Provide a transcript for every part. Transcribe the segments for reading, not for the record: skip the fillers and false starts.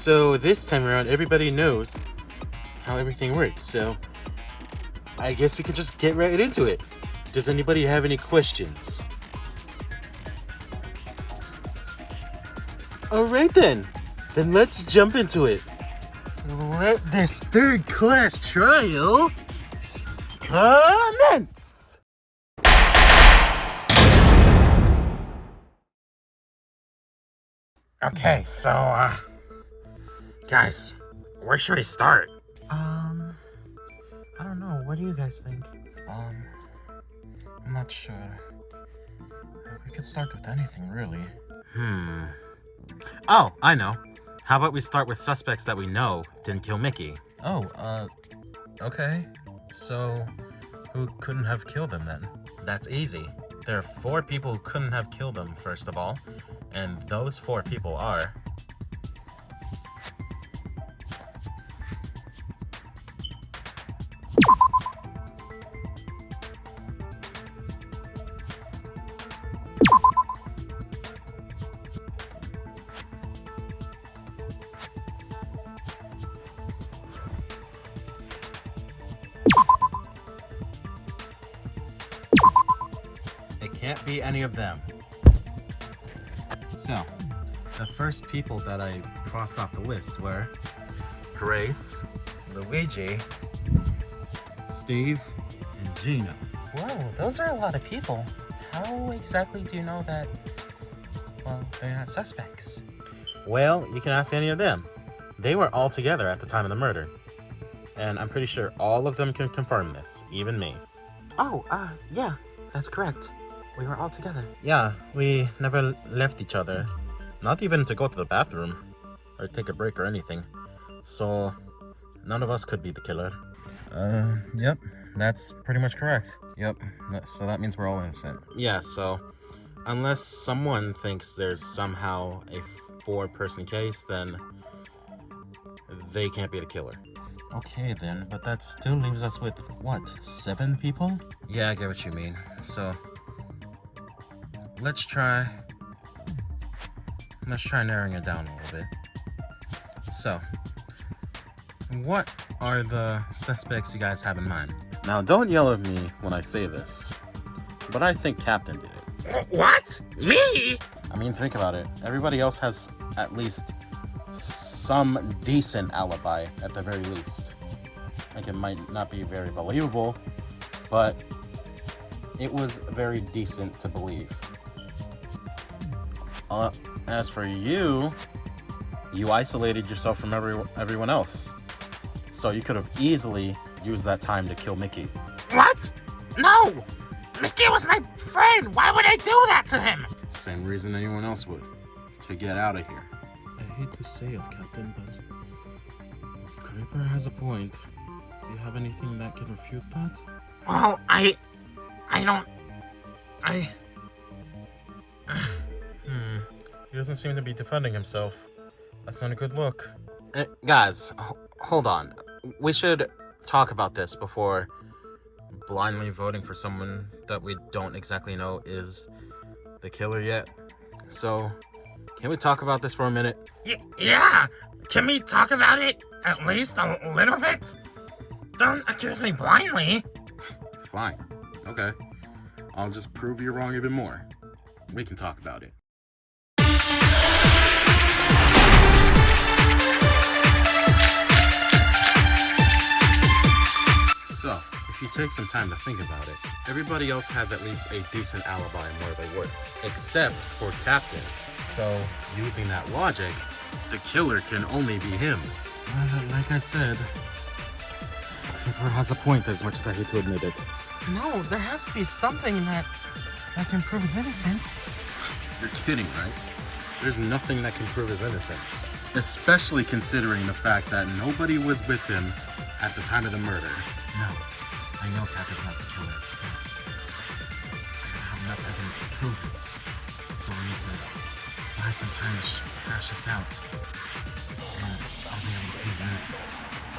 So this time around, everybody knows how everything works. So I guess we could just get right into it. Does anybody have any questions? Alright then let's jump into it. Let this third-class trial commence! Okay, so, guys, where should we start? I don't know. What do you guys think? I'm not sure. We could start with anything, really. Oh, I know. How about we start with suspects that we know didn't kill Mickey? Oh, okay. So, who couldn't have killed him then? That's easy. There are 4 people who couldn't have killed him, first of all. And those 4 people are... It can't be any of them. So, the first people that I crossed off the list were Grace, Luigi, Steve, and Gina. Whoa, those are a lot of people. How exactly do you know that, well, they're not suspects? Well, you can ask any of them. They were all together at the time of the murder. And I'm pretty sure all of them can confirm this, even me. Oh, yeah, that's correct. We were all together. Yeah, we never left each other. Not even to go to the bathroom or take a break or anything. So, none of us could be the killer. Yep, that's pretty much correct. Yep, so that means we're all innocent. Yeah, so unless someone thinks there's somehow a 4-person case, then they can't be the killer. Okay then, but that still leaves us with, what, 7 people? Yeah, I get what you mean. So, let's try narrowing it down a little bit. So, what are the suspects you guys have in mind? Now, don't yell at me when I say this, but I think Captain did it. What? Me? I mean, think about it. Everybody else has at least some decent alibi at the very least. Like, it might not be very believable, but it was very decent to believe. As for you, you isolated yourself from everyone else. So you could have easily used that time to kill Mickey. What? No! Mickey was my friend! Why would I do that to him? Same reason anyone else would. To get out of here. I hate to say it, Captain, but Creeper has a point. Do you have anything that can refute that? Well, I don't... He doesn't seem to be defending himself. That's not a good look. Guys, hold on. We should talk about this before blindly voting for someone that we don't exactly know is the killer yet. So, can we talk about this for a minute? Yeah! Can we talk about it? At least a little bit? Don't accuse me blindly! Fine. Okay. I'll just prove you wrong even more. We can talk about it. So, if you take some time to think about it, everybody else has at least a decent alibi on where they were, except for Captain. So, using that logic, the killer can only be him. Like I said, Creeper has a point as much as I hate to admit it. No, there has to be something that can prove his innocence. You're kidding, right? There's nothing that can prove his innocence. Especially considering the fact that nobody was with him at the time of the murder. No, I know Captain's not the killer. I don't have enough evidence to prove it. So we need to buy some time to hash this out. And I'll be able to prove innocent.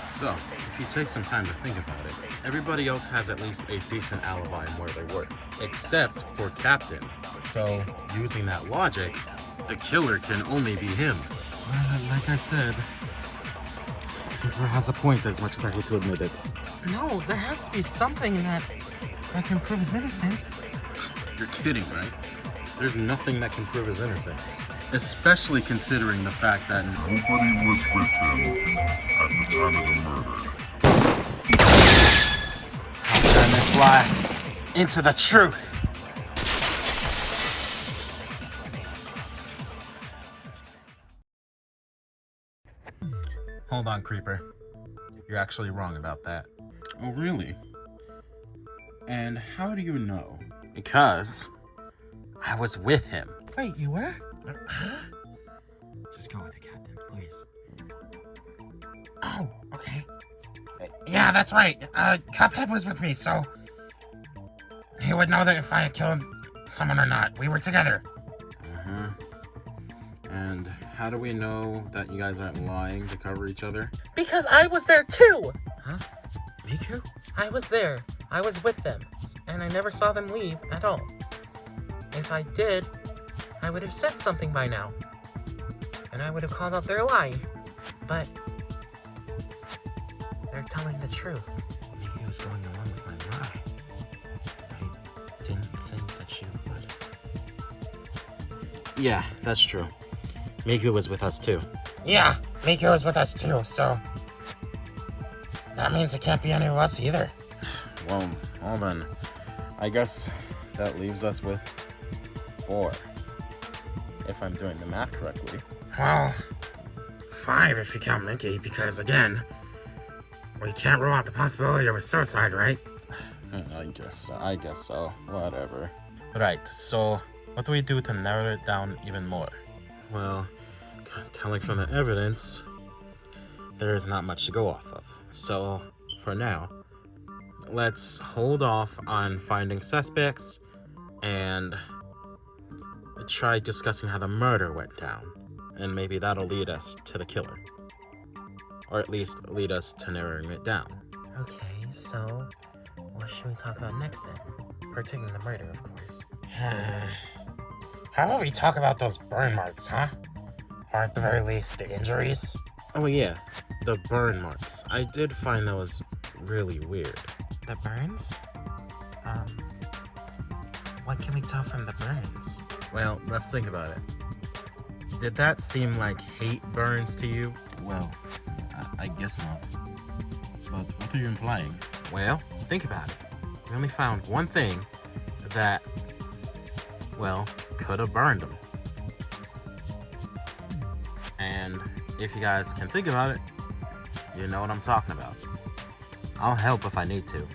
So, if you take some time to think about it, everybody else has at least a decent alibi on where they were, except for Captain. So, using that logic, the killer can only be him. Like I said, Keeper has a point, as much as I hate to admit it. No, there has to be something that can prove his innocence. You're kidding, right? There's nothing that can prove his innocence. Especially considering the fact that Nobody was with him at the time of the murder. I'm trying to fly into the truth. Hold on, Creeper. You're actually wrong about that. Oh, really? And how do you know? Because I was with him. Wait, you were? Just go with it, Captain, please. Oh, okay. Yeah, that's right. Cuphead was with me, so he would know that if I had killed someone or not. We were together. Uh-huh. And how do we know that you guys aren't lying to cover each other? Because I was there too! Huh? Miku? I was there. I was with them. And I never saw them leave at all. If I did, I would have said something by now. And I would have called out their lie. But they're telling the truth. Miku was going along with my lie. I didn't think that you would. Yeah, that's true. Miku was with us too. Yeah, Miko was with us too, so that means it can't be any of us either. Well, then, I guess that leaves us with 4. If I'm doing the math correctly. Well, 5 if you count Mickey, because again, we can't rule out the possibility of a suicide, right? I guess so. Whatever. Right, so what do we do to narrow it down even more? Well, telling from the evidence, there is not much to go off of. So, for now, let's hold off on finding suspects and try discussing how the murder went down. And maybe that'll lead us to the killer. Or at least lead us to narrowing it down. Okay, so what should we talk about next then? Particularly the murder, of course. How about we talk about those burn marks, huh? Or at the very least, the injuries? Oh yeah, the burn marks. I did find those really weird. The burns? What can we tell from the burns? Well, let's think about it. Did that seem like hate burns to you? Well, I guess not. But what are you implying? Well, think about it. We only found one thing that, well, could have burned him. And if you guys can think about it, you know what I'm talking about. I'll help if I need to.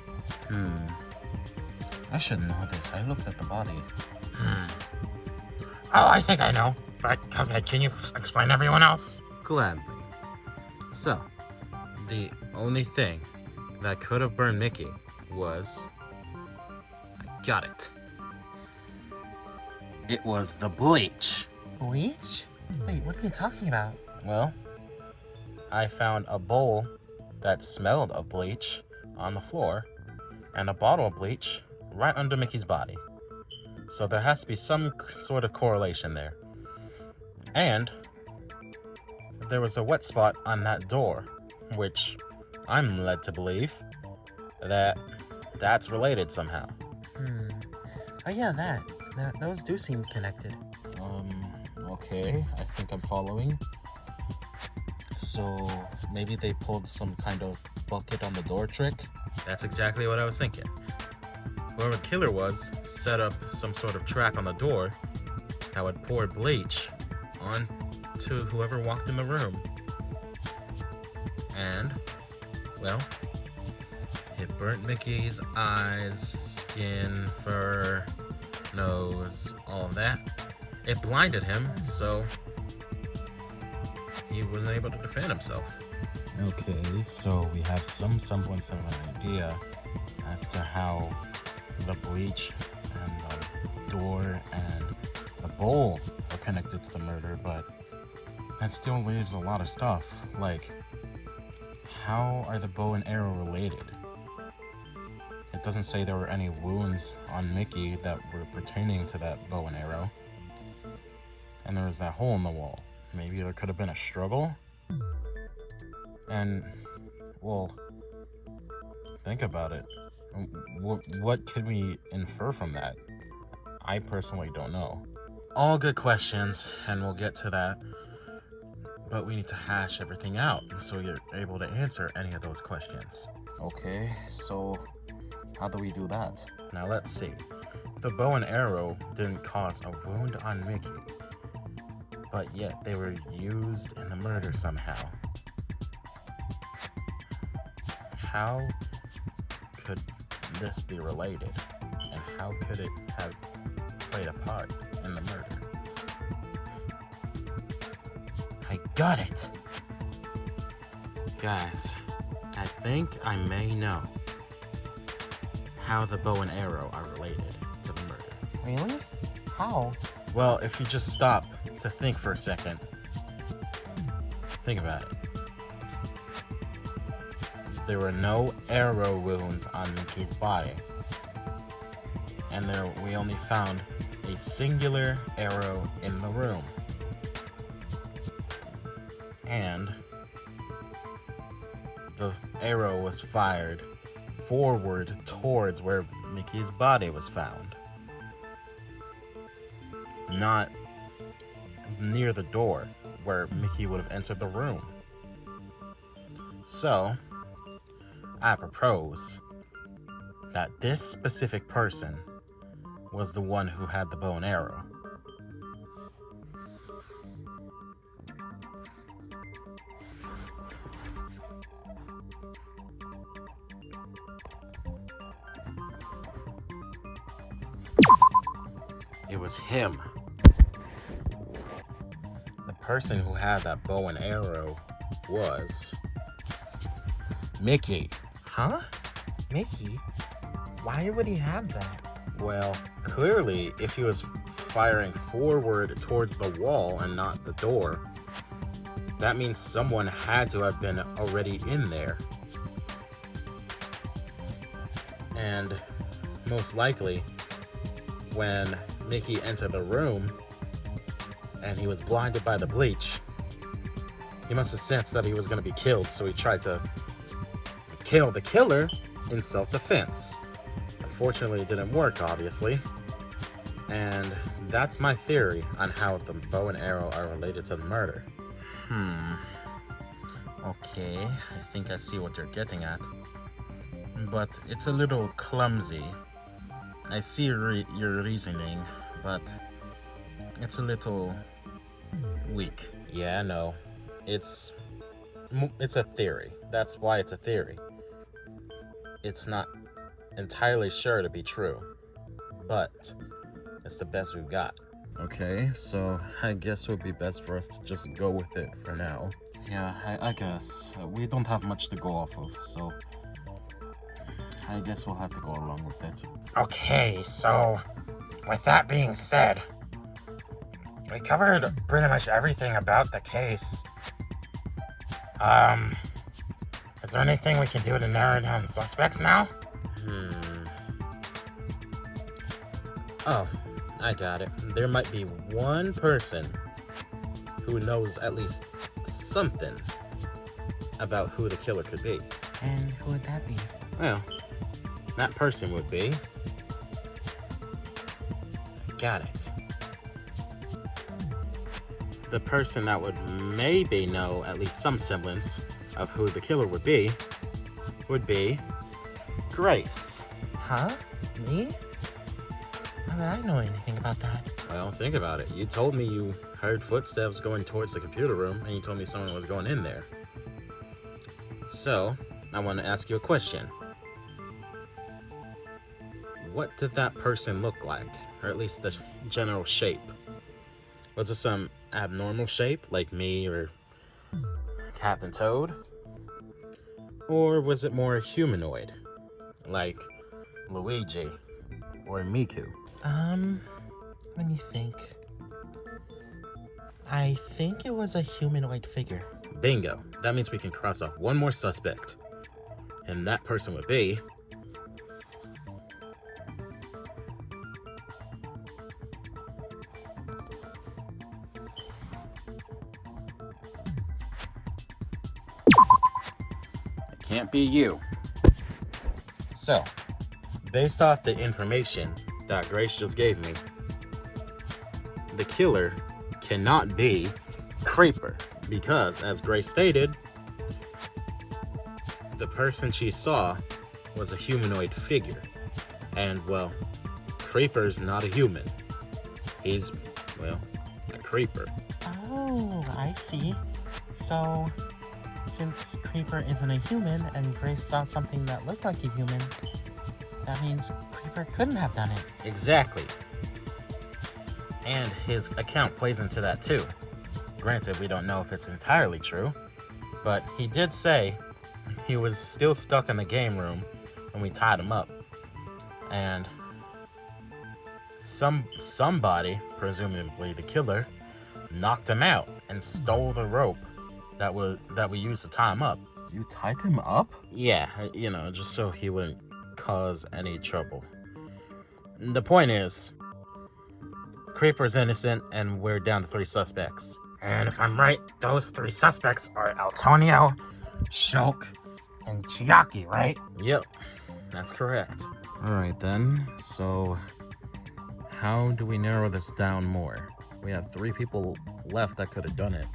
I should know this. I looked at the body. Oh, I think I know. But, Cuphead, can you explain to everyone else? Gladly. So, the only thing that could have burned Mickey was... I got it. It was the bleach. Bleach? Wait, what are you talking about? Well, I found a bowl that smelled of bleach on the floor and a bottle of bleach right under Mickey's body. So there has to be some sort of correlation there. And there was a wet spot on that door, which I'm led to believe that that's related somehow. Oh yeah, those do seem connected. Okay, I think I'm following. So maybe they pulled some kind of bucket on the door trick? That's exactly what I was thinking. Whoever the killer was set up some sort of trap on the door that would pour bleach onto whoever walked in the room. And, well, it burnt Mickey's eyes, skin, fur, nose, all of that. It blinded him, so he wasn't able to defend himself. Okay, so we have some semblance of an idea as to how the bleach and the door and the bowl are connected to the murder, but that still leaves a lot of stuff. Like, how are the bow and arrow related? It doesn't say there were any wounds on Mickey that were pertaining to that bow and arrow. And there was that hole in the wall. Maybe there could have been a struggle? And, well, think about it. What can we infer from that? I personally don't know. All good questions, and we'll get to that. But we need to hash everything out so you're able to answer any of those questions. Okay, so how do we do that? Now let's see. The bow and arrow didn't cause a wound on Mickey, but yet they were used in the murder somehow. How could this be related? And how could it have played a part in the murder? I got it! Guys, I think I may know how the bow and arrow are related to the murder. Really? How? Well, if you just stop to think for a second, think about it. There were no arrow wounds on Mickey's body, and we only found a singular arrow in the room. And the arrow was fired forward towards where Mickey's body was found, not near the door where Mickey would have entered the room. So, I propose that this specific person was the one who had the bow and arrow. It was him. The person who had that bow and arrow was Mickey. Huh? Mickey? Why would he have that? Well, clearly, if he was firing forward towards the wall and not the door, that means someone had to have been already in there. And most likely, when Mickey entered the room and he was blinded by the bleach, he must have sensed that he was going to be killed, so he tried to kill the killer in self-defense. Unfortunately, it didn't work, obviously. And that's my theory on how the bow and arrow are related to the murder. Okay, I think I see what you're getting at. But it's a little clumsy. I see your reasoning, but it's a little weak. Yeah, I know. It's a theory. That's why it's a theory. It's not entirely sure to be true, but it's the best we've got. Okay, so I guess it would be best for us to just go with it for now. Yeah, I guess. We don't have much to go off of, so I guess we'll have to go along with it. Okay, so with that being said, we covered pretty much everything about the case. Is there anything we can do to narrow down suspects now? Oh, I got it. There might be one person who knows at least something about who the killer could be. And who would that be? Well, that person would be... Got it. The person that would maybe know at least some semblance of who the killer would be Grace. Huh? Me? How would I know anything about that? Well, think about it. You told me you heard footsteps going towards the computer room, and you told me someone was going in there. So, I want to ask you a question. What did that person look like? Or at least the general shape? Was it some abnormal shape, like me or Captain Toad? Or was it more humanoid, like Luigi or Miku? Let me think. I think it was a humanoid figure. Bingo. That means we can cross off one more suspect. And that person would be... can't be you. So, based off the information that Grace just gave me, the killer cannot be Creeper, because, as Grace stated, the person she saw was a humanoid figure. And, well, Creeper's not a human. He's, well, a creeper. Oh, I see. So, since Creeper isn't a human and Grace saw something that looked like a human, that means Creeper couldn't have done it. Exactly. And his account plays into that too. Granted, we don't know if it's entirely true, but he did say he was still stuck in the game room when we tied him up. And somebody, presumably the killer, knocked him out and stole the rope that we used to tie him up. You tied him up? Yeah, you know, just so he wouldn't cause any trouble. The point is, Creeper's innocent and we're down to 3 suspects. And if I'm right, those 3 suspects are Antonio, Shulk, and Chiaki, right? Yep, that's correct. Alright then, so how do we narrow this down more? We have 3 people left that could have done it,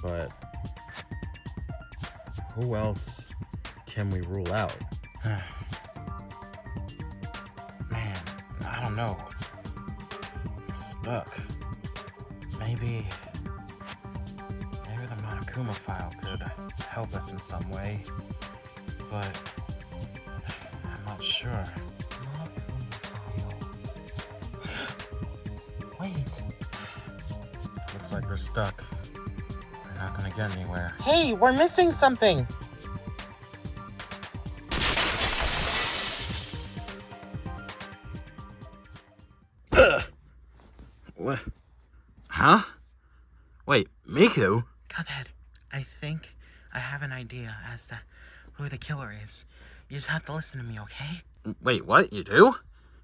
but who else can we rule out? Man, I don't know. I'm stuck. Maybe the Monokuma file could help us in some way, but I'm not sure. Wait. Looks like they're stuck. They're not gonna get anywhere. Hey, we're missing something. What? Huh? Wait, Miku? Cuphead, I think I have an idea as to who the killer is. You just have to listen to me, okay? Wait, what? You do?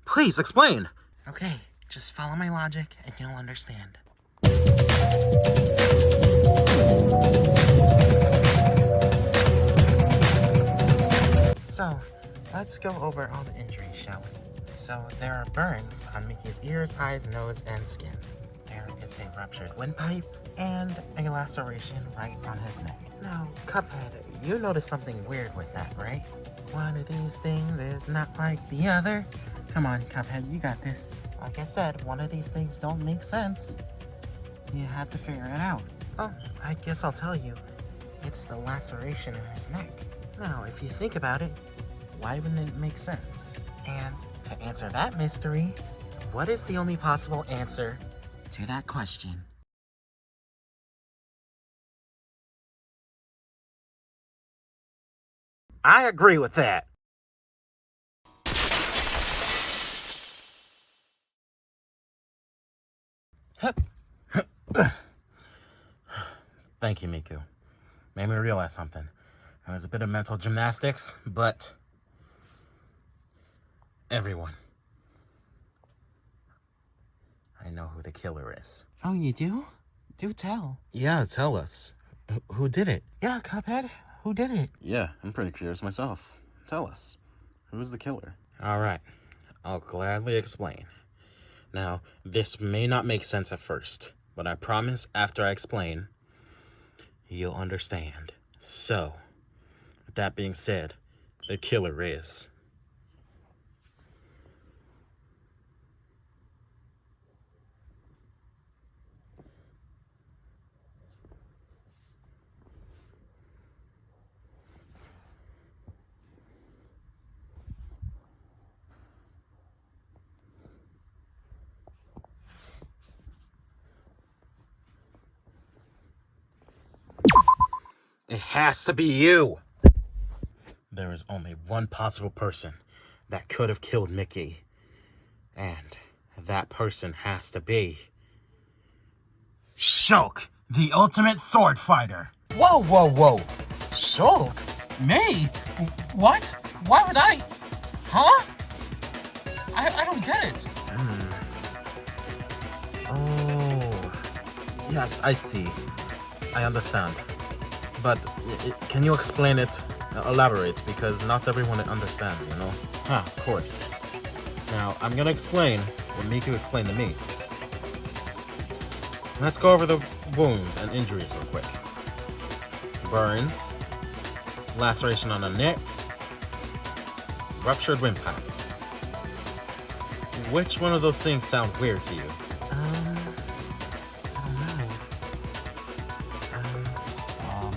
Please explain. Okay, just follow my logic and you'll understand. So, let's go over all the injuries, shall we? So, there are burns on Mickey's ears, eyes, nose, and skin. There is a ruptured windpipe and a laceration right on his neck. Now, Cuphead, you noticed something weird with that, right? One of these things is not like the other. Come on, Cuphead, you got this. Like I said, one of these things don't make sense. You have to figure it out. Oh, I guess I'll tell you. It's the laceration in his neck. Now, if you think about it, why wouldn't it make sense? And to answer that mystery, what is the only possible answer to that question? I agree with that. Thank you, Miku. Made me realize something. It was a bit of mental gymnastics, but everyone, I know who the killer is. Oh, you do? Do tell. Yeah, tell us. Who did it? Yeah, Cuphead, who did it? Yeah, I'm pretty curious myself. Tell us. Who's the killer? All right. I'll gladly explain. Now, this may not make sense at first, but I promise after I explain, you'll understand. So, with that being said, the killer is... It has to be you! There is only one possible person that could have killed Mickey. And that person has to be... Shulk, the ultimate sword fighter! Whoa, whoa, whoa. Shulk? Me? What? Why would I? Huh? I don't get it. Oh... Yes, I see. I understand. But can you explain it elaborate, because not everyone understands, you know? Of course. Now, I'm gonna explain what Miku explained to me. Let's go over the wounds and injuries real quick. Burns, laceration on the neck, ruptured windpipe. Which one of those things sound weird to you? I don't know.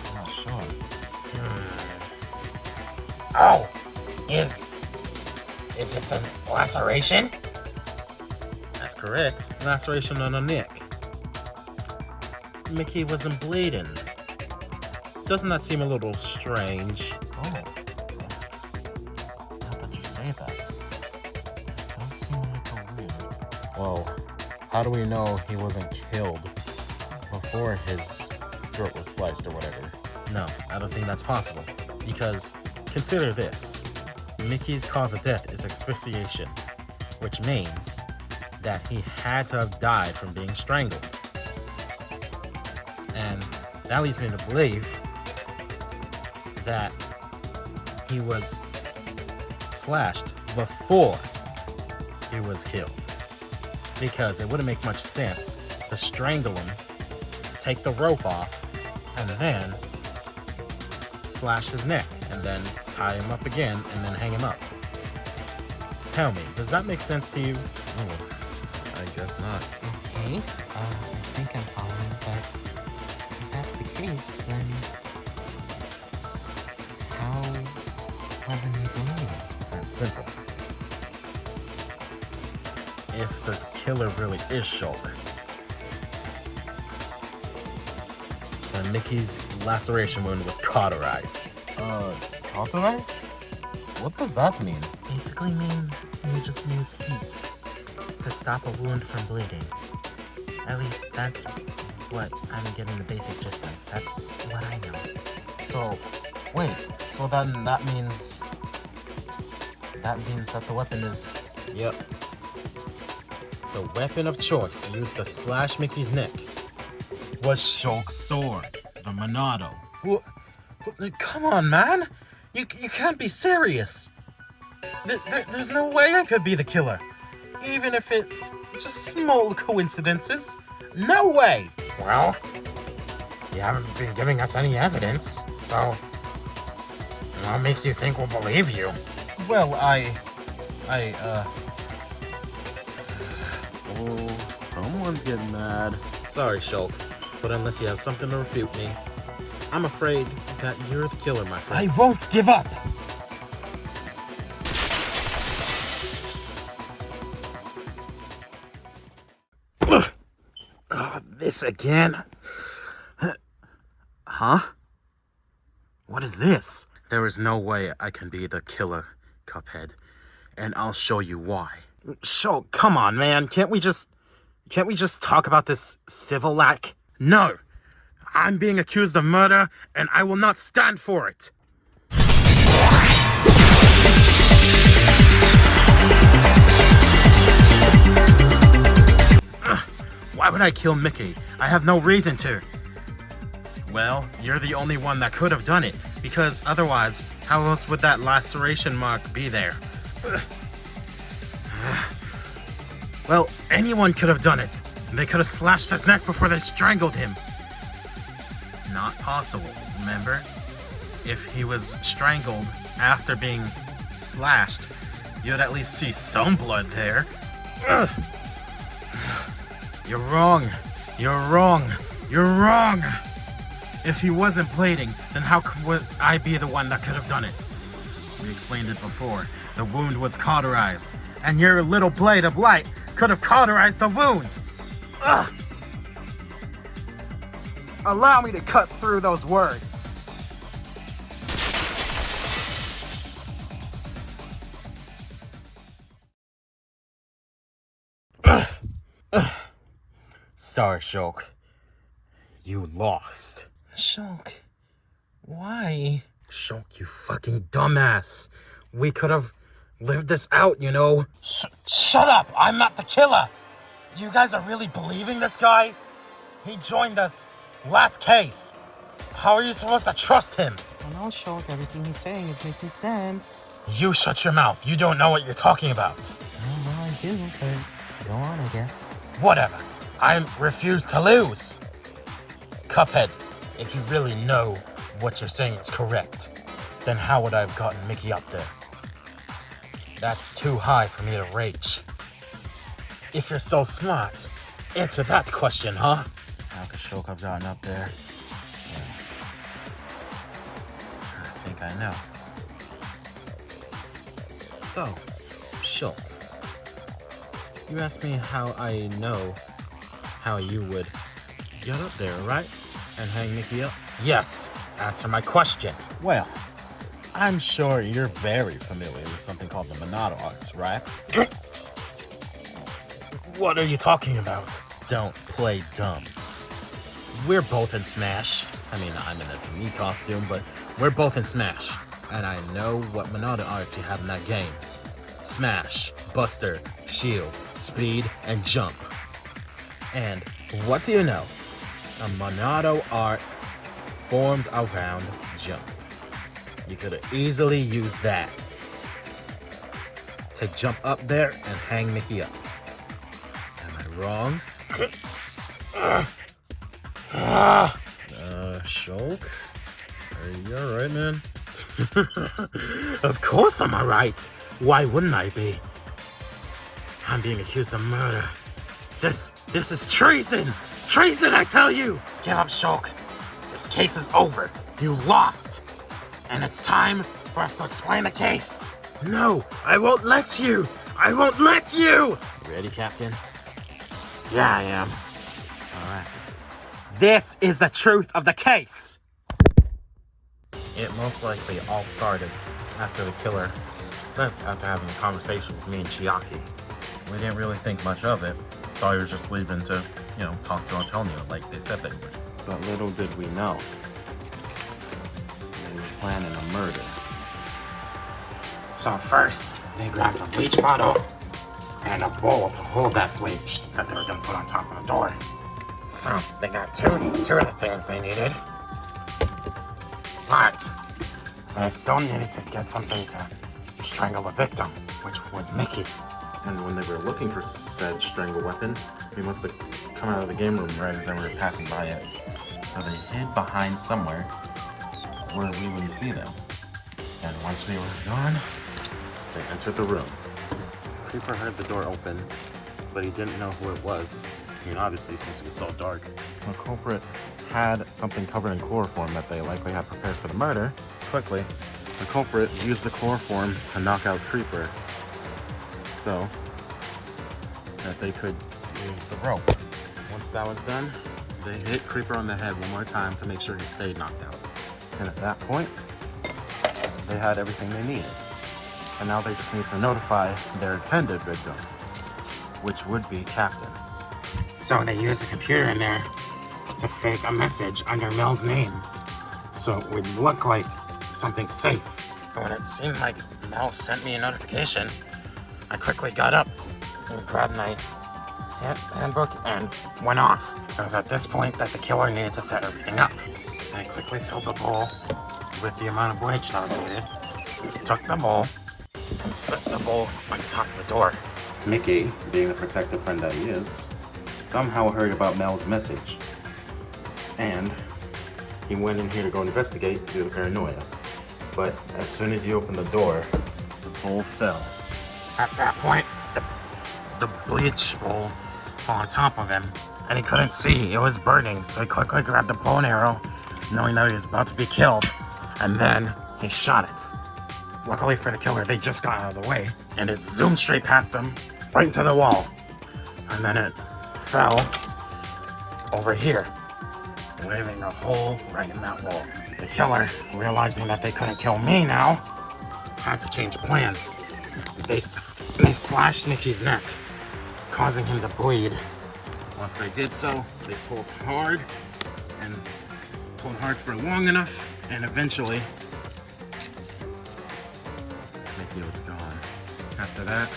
I'm not sure. Oh, is it the laceration? That's correct. Laceration on the neck. Mickey wasn't bleeding. Doesn't that seem a little strange? Oh, now that you say that, it does seem a little weird. Well, how do we know he wasn't killed before his throat was sliced or whatever? No, I don't think that's possible. Because consider this. Mickey's cause of death is asphyxiation, which means that he had to have died from being strangled. And that leads me to believe that he was slashed before he was killed. Because it wouldn't make much sense to strangle him, take the rope off, and then slash his neck, and then tie him up again, and then hang him up. Tell me, does that make sense to you? Oh, I guess not. Okay, I think I'm following, but if that's the case, then how wasn't he bleeding? That's simple. If the killer really is Shulk, then Mickey's laceration wound was cauterized. Cauterized? What does that mean? Basically means you just use heat to stop a wound from bleeding. At least that's what I'm getting the basic gist of. That's what I know. So, wait, so then that means that the weapon is... Yep. The weapon of choice used to slash Mickey's neck was Shulk's sword, the Monado. What? Come on, man! You can't be serious! There's no way I could be the killer. Even if it's just small coincidences. No way! Well, you haven't been giving us any evidence, so what makes you think we'll believe you? Well, Oh, someone's getting mad. Sorry, Shulk, but unless you have something to refute me, I'm afraid that you're the killer, my friend. I won't give up! This again? Huh? What is this? There is no way I can be the killer, Cuphead, and I'll show you why. Shulk, come on, man. Can't we just talk about this civil like? No! I'm being accused of murder, and I will not stand for it! Why would I kill Mickey? I have no reason to. Well, you're the only one that could have done it, because otherwise, how else would that laceration mark be there? Well, anyone could have done it. They could have slashed his neck before they strangled him. Not possible, remember? If he was strangled after being slashed, you'd at least see some blood there. Ugh. You're wrong. You're wrong. You're wrong. If he wasn't bleeding, then how would I be the one that could have done it? We explained it before. The wound was cauterized, and your little blade of light could have cauterized the wound. Ugh. Allow me to cut through those words. Sorry, Shulk. You lost. Shulk, why? Shulk, you fucking dumbass. We could have lived this out, you know. Shut up! I'm not the killer! You guys are really believing this guy? He joined us Last case. How are you supposed to trust him? Well, no, Shulk, everything he's saying is making sense. You shut your mouth. You don't know what you're talking about. Well, I do, but go on, I guess. Whatever. I refuse to lose. Cuphead, if you really know what you're saying is correct, then how would I have gotten Mickey up there? That's too high for me to reach. If you're so smart, answer that question, huh? How could Shulk have gotten up there? Yeah. I think I know. So, Shulk, you asked me how I know how you would get up there, right? And hang Mickey up? Yes, answer my question. Well, I'm sure you're very familiar with something called the Monado arts, right? What are you talking about? Don't play dumb. We're both in Smash. I mean, I'm in a me costume, but we're both in Smash. And I know what Monado arts you have in that game. Smash, Buster, Shield, Speed, and Jump. And what do you know? A Monado art formed around Jump. You could have easily used that to jump up there and hang Mickey up. Am I wrong? Shulk? Are you alright, man? Of course I'm alright. Why wouldn't I be? I'm being accused of murder. This is treason! Treason, I tell you! Give up, Shulk. This case is over. You lost. And it's time for us to explain the case. No, I won't let you! I won't let you! Ready, Captain? Yeah, I am. Alright. This is the truth of the case! It most likely all started after the killer left after having a conversation with me and Chiaki. We didn't really think much of it. Thought he was just leaving to, talk to Antonio like they said they would. But little did we know, they were planning a murder. So first, they grabbed a bleach bottle and a bowl to hold that bleach that they were gonna put on top of the door. So they got two of the things they needed. But they still needed to get something to strangle the victim, which was Mickey. And when they were looking for said strangle weapon, we must have come out of the game room right as they were passing by it. So they hid behind somewhere where we wouldn't see them. And once we were gone, they entered the room. Creeper heard the door open, but he didn't know who it was. I mean, obviously, since it was so dark. The culprit had something covered in chloroform that they likely had prepared for the murder. Quickly, the culprit used the chloroform to knock out Creeper so that they could use the rope. Once that was done, they hit Creeper on the head one more time to make sure he stayed knocked out. And at that point, they had everything they needed. And now they just need to notify their intended victim, which would be Captain. So they used a computer in there to fake a message under Mel's name, so it would look like something safe. But when it seemed like Mel sent me a notification, I quickly got up and grabbed my handbook and went off. It was at this point that the killer needed to set everything up. I quickly filled the bowl with the amount of bleach that was needed, took the bowl, and set the bowl on top of the door. Mickey, being the protective friend that he is, somehow heard about Mel's message. And he went in here to go investigate due to paranoia. But as soon as he opened the door, the bowl fell. At that point, the bleach bowl fell on top of him, and he couldn't see. It was burning, so he quickly grabbed the bow and arrow, knowing that he was about to be killed, and then he shot it. Luckily for the killer, they just got out of the way, and it zoomed straight past them, right into the wall. And then it fell over here, leaving a hole right in that wall. The killer, realizing that they couldn't kill me now, had to change plans. They slashed Mickey's neck, causing him to bleed. Once they did so, they pulled hard for long enough, and eventually Mickey was gone. After that,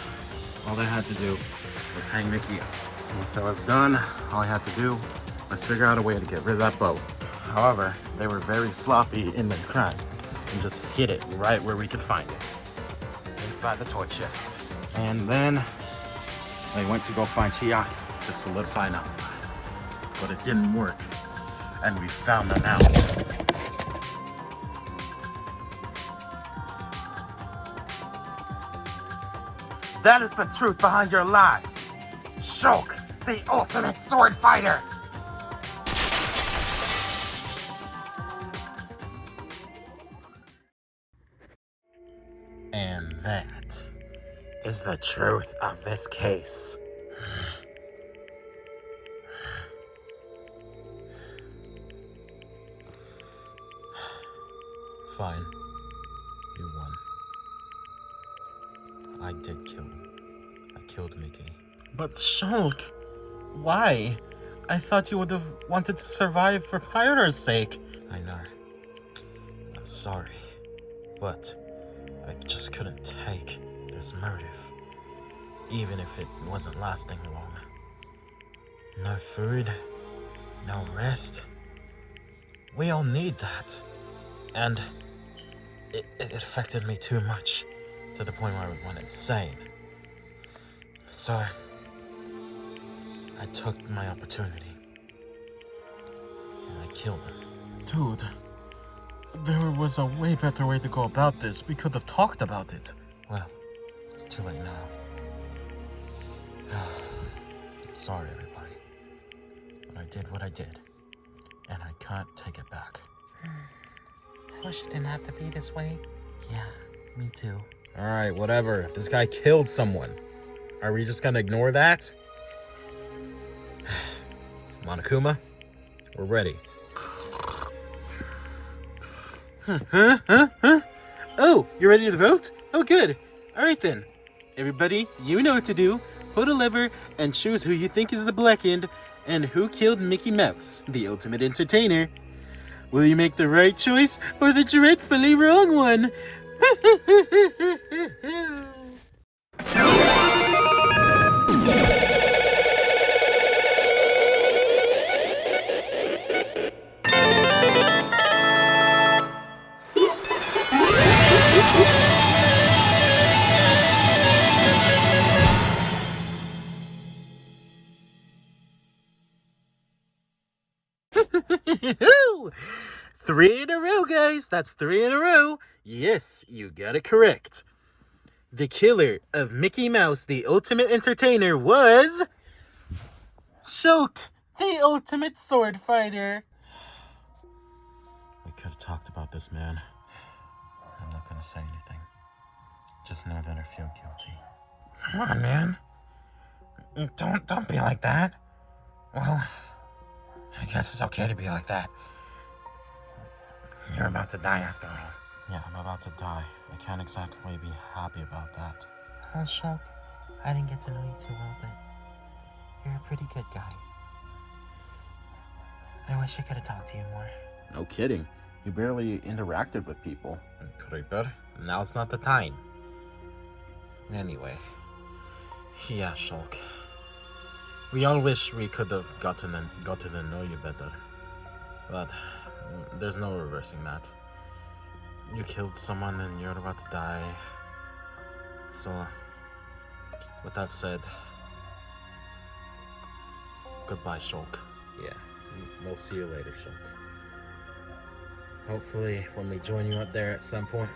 all they had to do was hang Mickey up. Once that was done, all I had to do let's figure out a way to get rid of that boat. However, they were very sloppy in their crime and just hid it right where we could find it. Inside the toy chest. And then they went to go find Chiaki to solidify an alibi. But it didn't work. And we found them out. That is the truth behind your lies. Shulk, the ultimate sword fighter. And that is the truth of this case. Fine. You won. I did kill him. I killed Mickey. But Shulk, why? I thought you would have wanted to survive for Pyro's sake. I know. I'm sorry. But I just couldn't take this motive. Even if it wasn't lasting long. No food. No rest. We all need that. And it affected me too much, to the point where I went insane. So, I took my opportunity, and I killed him. Dude, there was a way better way to go about this. We could have talked about it. Well, it's too late now. I'm sorry, everybody. But I did what I did, and I can't take it back. I wish it didn't have to be this way. Yeah, me too. Alright, whatever. This guy killed someone. Are we just gonna ignore that? Monokuma, we're ready. Huh? Oh, you ready to vote? Oh, good. Alright then. Everybody, you know what to do. Pull the lever and choose who you think is the black end and who killed Mickey Mouse, the ultimate entertainer. Will you make the right choice or the dreadfully wrong one? Three in a row, guys. That's 3 in a row. Yes, you got it correct. The killer of Mickey Mouse, the ultimate entertainer, was Shulk, the ultimate sword fighter. We could have talked about this, man. I'm not gonna say anything. Just know that I feel guilty. Come on, man. Don't be like that. Well, I guess it's okay to be like that. You're about to die after all. Yeah, I'm about to die. I can't exactly be happy about that. Shulk, I didn't get to know you too well, but you're a pretty good guy. I wish I could have talked to you more. No kidding. You barely interacted with people. Creeper, now's not the time. Anyway. Yeah, Shulk. We all wish we could have got to know you better. But there's no reversing that. You killed someone and you're about to die. So, with that said, goodbye, Shulk. Yeah, we'll see you later, Shulk. Hopefully, when we join you up there at some point,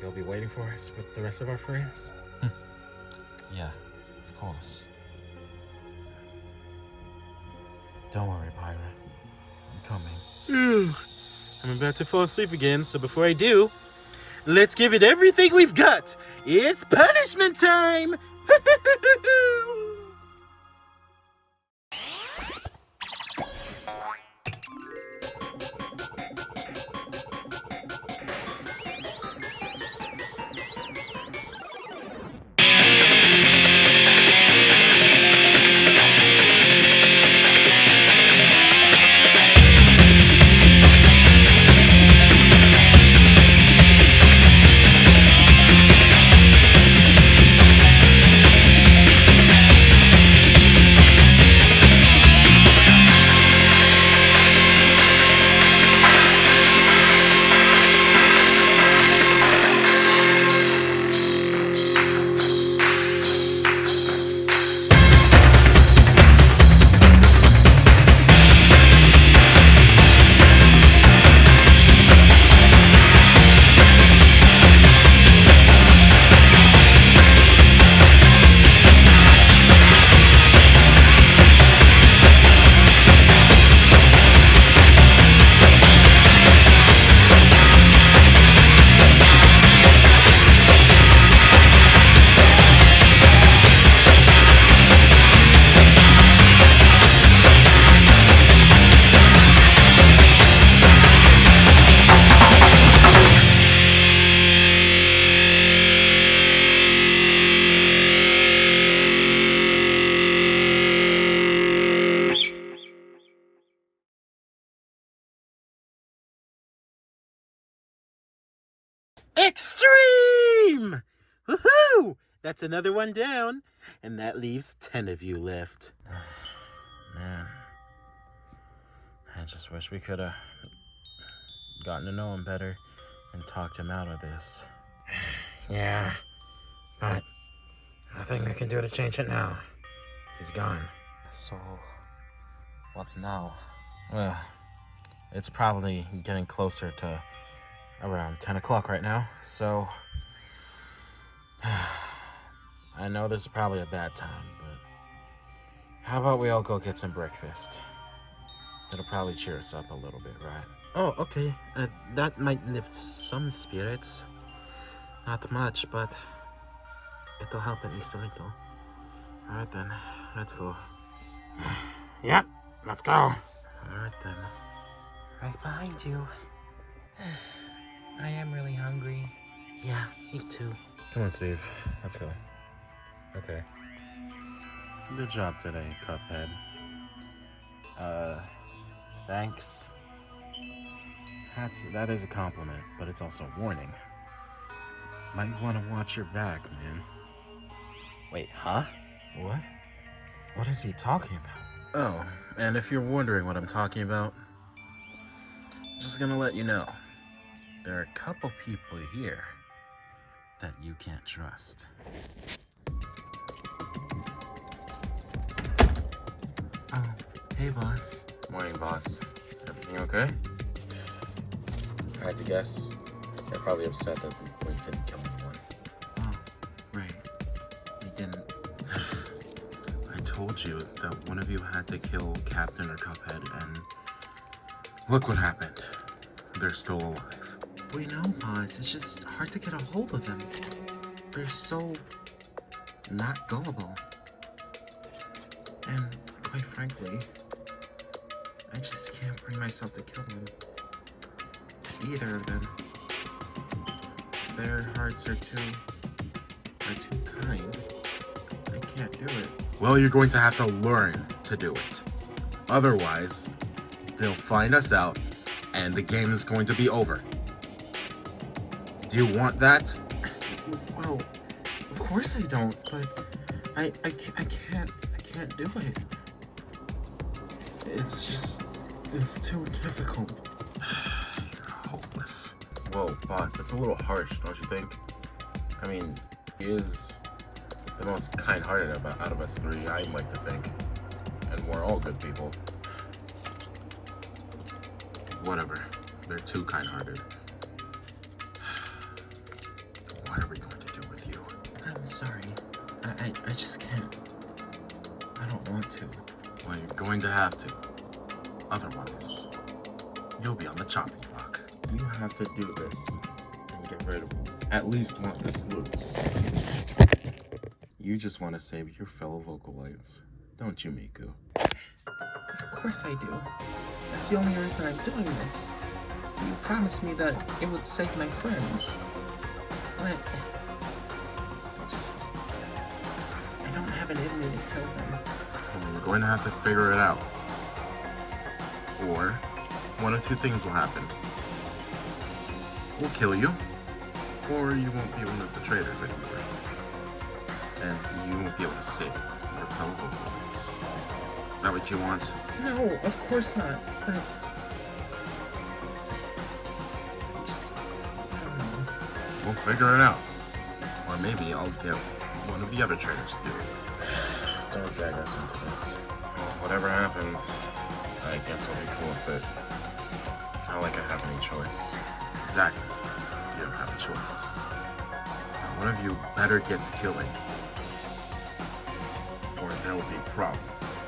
you'll be waiting for us with the rest of our friends. Yeah, of course. Don't worry, Pyra. I'm coming. I'm about to fall asleep again, so before I do, let's give it everything we've got. It's punishment time! Extreme! Woohoo! That's another one down, and that leaves 10 of you left. Man, I just wish we could have gotten to know him better and talked him out of this. Yeah, but nothing we can do to change it now. He's gone. So, what now? Well, it's probably getting closer to around 10 o'clock right now, so I know this is probably a bad time, but how about we all go get some breakfast? It'll probably cheer us up a little bit, right? Oh, okay. That might lift some spirits. Not much, but it'll help at least a little. Alright then, let's go. Yep, let's go. Alright then. Right behind you. I am really hungry. Yeah, me too. Come on, Steve. Let's go. Okay. Good job today, Cuphead. Thanks. That is a compliment, but it's also a warning. Might want to watch your back, man. Wait, huh? What? What is he talking about? Oh, and if you're wondering what I'm talking about, just gonna let you know. There are a couple people here that you can't trust. Oh, hey boss. Morning, boss. Everything okay? I had to guess. They're probably upset that we didn't kill anyone. Oh, right. We didn't. I told you that one of you had to kill Captain or Cuphead, and look what happened. They're still alive. We know, boss. It's just hard to get a hold of them. They're so not gullible. And quite frankly, I just can't bring myself to kill them. Either of them. Their hearts are too kind. I can't do it. Well, you're going to have to learn to do it. Otherwise, they'll find us out, and the game is going to be over. Do you want that? Well, of course I don't, but I can't do it. It's too difficult. You're hopeless. Whoa, boss, that's a little harsh, don't you think? I mean, he is the most kind-hearted out of us three, I like to think. And we're all good people. Whatever. They're too kind-hearted. What are we going to do with you? I'm sorry. I just can't. I don't want to. Well, you're going to have to. Otherwise, you'll be on the chopping block. You have to do this and get rid of at least one of this loose. You just want to save your fellow Vocalites, don't you, Miku? Of course I do. That's the only reason I'm doing this. You promised me that it would save my friends. But I don't have it in me to kill them. Well, we're going to have to figure it out. Or one of two things will happen. We'll kill you, or you won't be one of the traitors anymore. And you won't be able to save your fellow Vocalites. Is that what you want? No, of course not. But I don't know. We'll figure it out. Or maybe I'll get one of the other traitors to do it. Don't drag us into this. Well, whatever happens, I guess I'll be cool with it. Not like I have any choice. Exactly. You don't have a choice. Now, one of you better get to killing, or there will be problems.